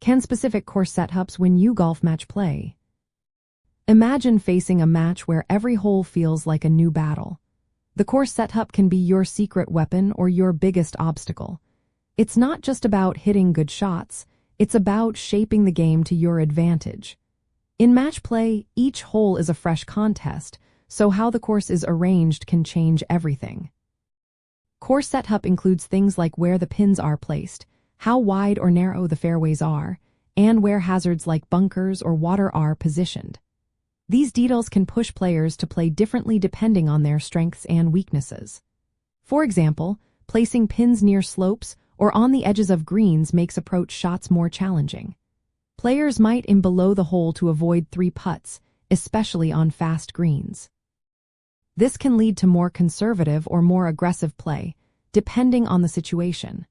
Can specific course setups win you golf match play? Imagine facing a match where every hole feels like a new battle. The course setup can be your secret weapon or your biggest obstacle. It's not just about hitting good shots, it's about shaping the game to your advantage. In match play, each hole is a fresh contest, so how the course is arranged can change everything. Course setup includes things like where the pins are placed, how wide or narrow the fairways are, and where hazards like bunkers or water are positioned. These details can push players to play differently depending on their strengths and weaknesses. For example, placing pins near slopes or on the edges of greens makes approach shots more challenging. Players might aim below the hole to avoid 3 putts, especially on fast greens. This can lead to more conservative or more aggressive play, depending on the situation.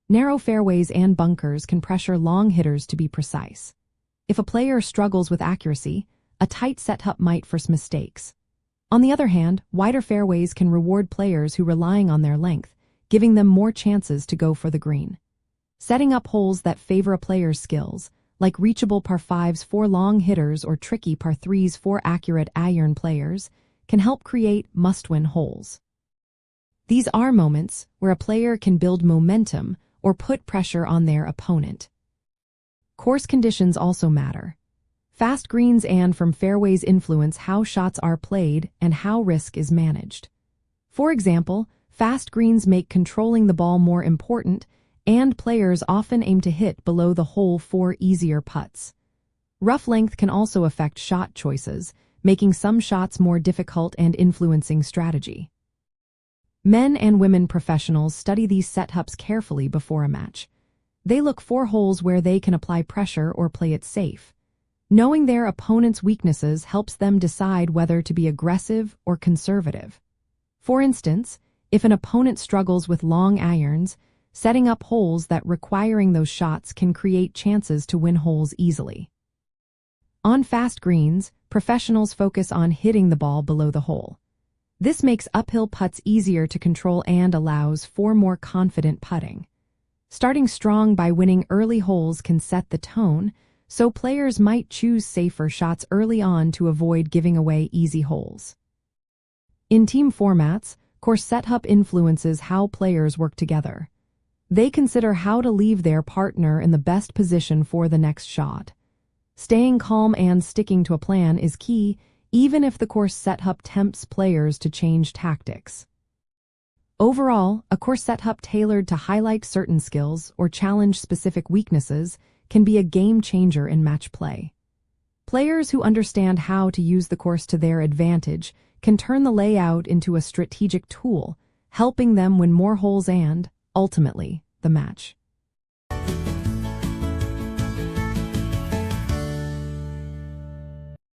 Narrow fairways and bunkers can pressure long hitters to be precise. If a player struggles with accuracy, a tight setup might force mistakes. On the other hand, wider fairways can reward players who rely on their length, giving them more chances to go for the green. Setting up holes that favor a player's skills, like reachable par 5s for long hitters or tricky par 3s for accurate iron players, can help create must-win holes. These are moments where a player can build momentum or put pressure on their opponent. Course conditions also matter. Fast greens and from fairways influence how shots are played and how risk is managed. For example, fast greens make controlling the ball more important, and players often aim to hit below the hole for easier putts. Rough length can also affect shot choices, making some shots more difficult and influencing strategy. Men and women professionals study these setups carefully before a match. They look for holes where they can apply pressure or play it safe. Knowing their opponent's weaknesses helps them decide whether to be aggressive or conservative. For instance, if an opponent struggles with long irons, setting up holes that requiring those shots can create chances to win holes easily. On fast greens, professionals focus on hitting the ball below the hole. This makes uphill putts easier to control and allows for more confident putting. Starting strong by winning early holes can set the tone, so players might choose safer shots early on to avoid giving away easy holes. In team formats, course setup influences how players work together. They consider how to leave their partner in the best position for the next shot. Staying calm and sticking to a plan is key, even if the course setup tempts players to change tactics. Overall, a course setup tailored to highlight certain skills or challenge specific weaknesses can be a game changer in match play. Players who understand how to use the course to their advantage can turn the layout into a strategic tool, helping them win more holes and, ultimately, the match.